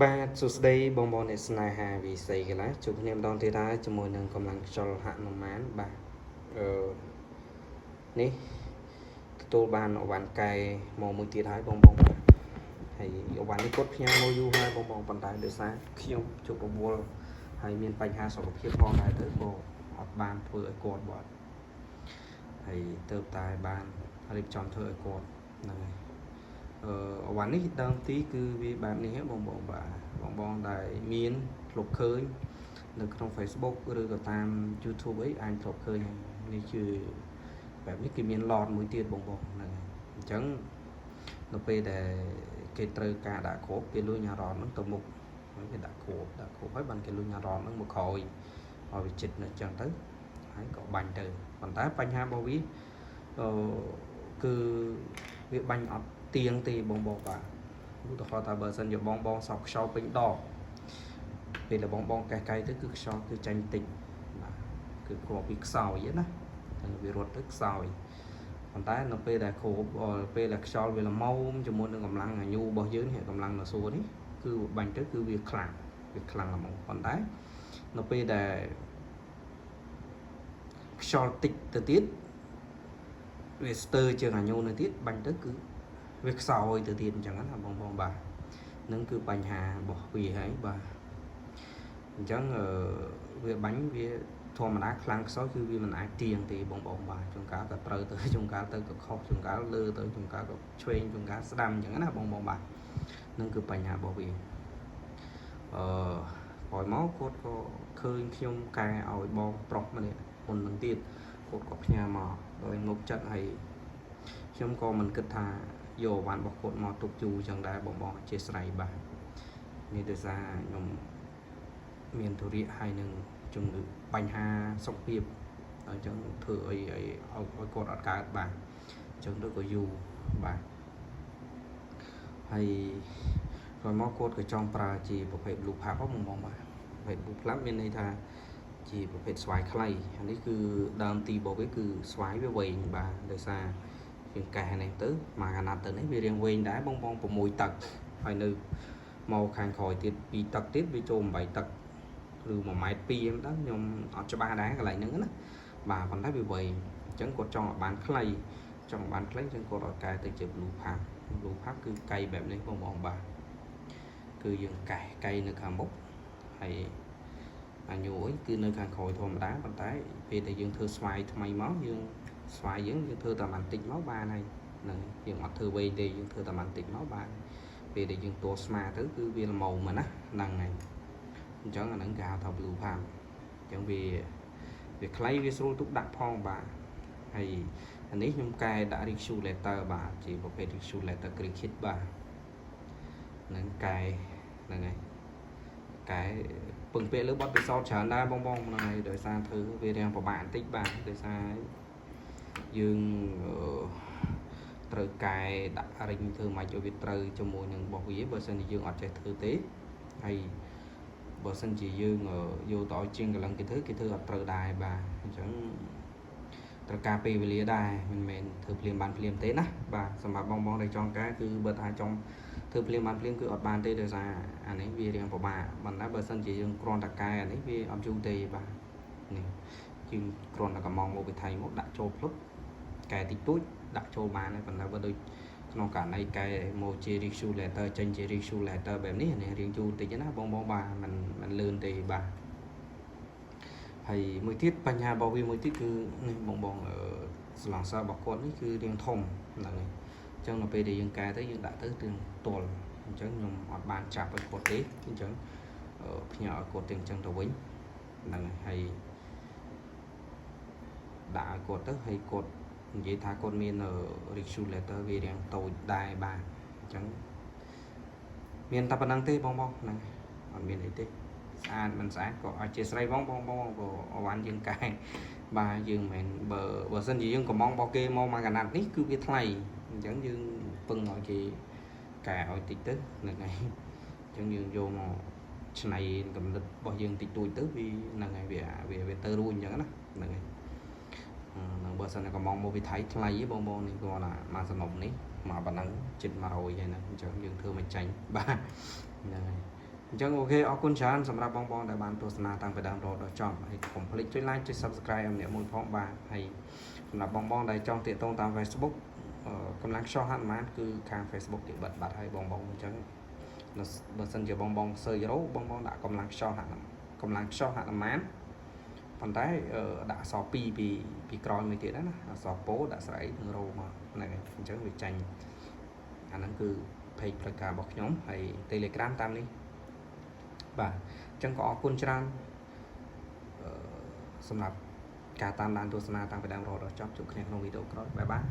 បាទសួស្តីបងប្អូនអ្នកស្នេហាវិស័យកន្លះជួបគ្នាម្ដងទៀតហើយជាមួយនឹងកម្លាំងខ្យល់ហនុមានបាទនេះទទួលបានអវ៉ាន់កែមកមួយទៀតហើយបងបាទហើយអវ៉ាន់នេះគាត់ផ្ញើមកយូរហើយបងប៉ុន្តែដោយសារខ្ញុំជួបរវល់ហើយមានបញ្ហាសុខភាពផងដែរទៅក៏អត់បានធ្វើឲ្យគាត់បាត់ហើយទៅតែបានរៀបចំធ្វើឲ្យគាត់ហ្នឹងហើយអវ៉ាន់នេះដើមទីគឺវាបែបនេះហ៎បងបាទបងដែលមានធ្លាប់ឃើញនៅក្នុង Facebook ឬក៏តាម YouTube អីអាចធ្លាប់ឃើញនេះគឺបែបនេះគេមាន lot មួយទៀតបងហ្នឹងអញ្ចឹងនៅពេលដែលគេត្រូវការដាក់គ្រាប់គេលួចអារម្មណ៍ហ្នឹងទៅមុខគេដាក់គ្រាប់ហើយបានគេលួចអារម្មណ៍ហ្នឹងមកក្រោយឲ្យវាចិត្តនៅអញ្ចឹងទៅហើយក៏បាញ់ទៅប៉ុន្តែបញ្ហារបស់វាគឺវាបាញ់អត់ទៀងទេបងបាទឧទាហរណ៍ថាបើសិនជាបងសោកខ្យល់ពេញដបពេលដែលបងកេះកៃទៅគឺខ្យល់គឺចាញ់តិចបាទគឺគ្រាប់វាខ្សោយណាហើយវារត់ទៅខ្សោយប៉ុន្តែនៅពេលដែលគ្រាប់ពេលដែលខ្យល់វាល្មមជាមួយនឹងកម្លាំងអាយុរបស់យើងនេះកម្លាំងនៅសួរនេះគឺបាញ់ទៅគឺវាខ្លាំងល្មមប៉ុន្តែនៅពេលដែលខ្យល់តិចទៅទៀតវាស្ទើរជាងអាយុនៅទៀតបាញ់ទៅគឺវាខ្សោយទៅទៀតអញ្ចឹងណាបងបាទនឹងគឺបញ្ហារបស់វាហើយបាទអញ្ចឹងវាបាញ់វាធម្មតាខ្លាំងខ្សោយគឺវាមិនអាចទៀងទេបងបាទជួនកាលក៏ត្រូវទៅជួនកាលទៅក៏ខុសជួនកាលលើទៅជួនកាលក៏ឆ្វេងជួនកាលស្ដាំអញ្ចឹងណាបងបាទនឹងគឺបញ្ហារបស់វាក្រោយមកគាត់ក៏ឃើញខ្ញុំកែឲ្យបងប្រុសម្នាក់មុននឹងទៀតគាត់ក៏ផ្ញើមកដោយងប់ចិត្តហើយខ្ញុំក៏មិនគិតថាយកវ៉ាន់របស់គាត់មកទុកយូរចឹងដែរបងអធិស្ឋានបាទនេះដោយសារខ្ញុំមានធុរៈហើយនឹងជំងឺបញ្ហាសុខភាពអញ្ចឹងធ្វើអីឲ្យគាត់អត់កើតបាទអញ្ចឹងទៅក៏យូរបាទហើយក្រោយមកគាត់ក៏ចង់ប្រើជាប្រភេទ blue pub បងបាទប្រភេទ blue pub មានន័យថាជាប្រភេទស្វាយខ្លីអានេះគឺដើមទីរបស់វាគឺស្វាយវាវែងបាទដោយសារជាងកែនេះទៅមកកណាត់ទៅនេះវារៀងវែងដែរបង6ទឹកហើយនៅមកខាងក្រោយទៀត2ទឹកទៀតវាចូល8ទឹកឬ1.2 ម៉ែត្រហ្នឹងដែរខ្ញុំអត់ច្បាស់ដែរកន្លែងហ្នឹងណាបាទប៉ុន្តែវាវែងអញ្ចឹងគាត់ចង់ឲ្យបានខ្លីអញ្ចឹងគាត់ឲ្យកែទៅជា blue pub គឺកែបែបនេះបងបាទគឺយើងកែនៅខាងមុខហើយអាយុអីគឺនៅខាងក្រោយធម្មតាប៉ុន្តែពេលដែលយើងធ្វើស្វាយថ្មីមកយើងស្វាយយើងធ្វើតែបន្តិចមកបានហើយហ្នឹងយើងអត់ធ្វើវែងទេយើងធ្វើតែបន្តិចមកបានពេលដែលយើងតួស្មាទៅគឺវាល្មមណាហ្នឹងហើយអញ្ចឹងអាហ្នឹងគេហៅថា blue pub អញ្ចឹងវាខ្លីវាស្រួលទុកដាក់ផងបាទហើយអានេះខ្ញុំកែដាក់ review letter បាទជាប្រភេទ review letter cricket បាទហ្នឹងកែហ្នឹងហើយកែពឹងពាក់លើបទពិសោធន៍ច្រើនដែរបងហ្នឹងហើយដោយសារធ្វើវារៀងពិបាកបន្តិចបាទដោយសារយើងត្រូវកែដាក់រិញធ្វើម៉េចឲ្យវាត្រូវជាមួយនឹងរបស់វាបើសិនជាយើងអត់ចេះធ្វើទេហើយបើសិនជាយើងយកទៅឲ្យជាងកលឹងគេធ្វើអត់ត្រូវដែរបាទអញ្ចឹងត្រូវការពេលវេលាដែរមិនមែនធ្វើភ្លាមបានភ្លាមទេណាបាទសម្រាប់បងដែលចង់កែគឺបើថាចង់ធ្វើភ្លាមបានភ្លាមគឺអត់បានទេដោយសារអានេះវារៀងពិបាកប៉ុន្តែបើសិនជាយើងគ្រាន់តែកែអានេះវាអត់យូរទេបាទនេះជាងគ្រាន់តែកំងមកវិថីមកដាក់ចូលភ្លុបកែតិចតួចដាក់ចូលបានហើយប៉ុន្តែបើដូចក្នុងករណីកែមកជា review letter ចេញជា review letter បែបនេះរៀងយូរតិចណាបងបាទមិនលឿនទេបាទហើយមួយទៀតបញ្ហារបស់វាមួយទៀតគឺនេះបងស្លងសើរបស់គាត់នេះគឺរៀងធំហ្នឹងហើយអញ្ចឹងនៅពេលដែលយើងកែទៅយើងដាក់ទៅទាំងទល់អញ្ចឹងខ្ញុំអត់បានចាប់ឲ្យគាត់ទេអញ្ចឹងផ្ញើឲ្យគាត់ទាំងអញ្ចឹងទៅវិញហ្នឹងហើយដាក់ឲ្យគាត់ទៅហើយគាត់និយាយថាគាត់មាន review letter វារៀងតូចដែរបាទអញ្ចឹងមានតែប៉ុណ្្នឹងទេបងហ្នឹងអត់មានអីទេស្អាតមិនស្អាតក៏អធិស្ឋានបងក៏អវ៉ាន់យើងកែបាទយើងមិនមែនបើសិនជាយើងកំងរបស់គេមកកណាត់នេះគឺវាថ្លៃអញ្ចឹងយើងពឹងឲ្យគេកែឲ្យតិចទៅហ្នឹងហើយអញ្ចឹងយើងយកមកឆ្នៃកំណត់របស់យើងតិចតួចទៅវាហ្នឹងហើយវាទៅរួចអញ្ចឹងណាហ្នឹងហើយនឹងបើសិនតែកំងមកវិថីថ្លៃបងនេះគាត់ថាមកសំណុំនេះមកប៉ុណ្ណឹងចិត្ត100ហើយណាអញ្ចឹងយើងធ្វើមិនចាញ់បាទហ្នឹងហើយ ចឹងអូខេអរគុណច្រើនសម្រាប់បងដែលបានទស្សនាតាំងពីដើមរហូតដល់ចប់ហើយកុំភ្លេចចុច like ចុច subscribe ឲ្យម្នាក់មួយផងបាទហើយសម្រាប់បងដែលចង់ទាក់ទងតាម Facebook កម្លាំងខ្យល់ហាត់ម៉ានគឺខាង Facebook គេបិទបាត់ហើយបងអញ្ចឹងបើសិនជាបង search រោបងដាក់កម្លាំងខ្យល់ហាត់ម៉ានប៉ុន្តែដាក់អក្សរ2ពីក្រោយមួយទៀតណាអក្សរពោដាក់ស្រ័យនឹងរោមកហ្នឹងហើយអញ្ចឹងវាចាញ់អាហ្នឹងគឺ page ផ្លូវការរបស់ខ្ញុំហើយ Telegram តាមនេះបាទអញ្ចឹងក៏អរគុណច្រើនសម្រាប់ការតាមដានទស្សនាតាំងពីដើមរហូតដល់ចប់ជួបគ្នាក្នុងវីដេអូក្រោយបាយបាយ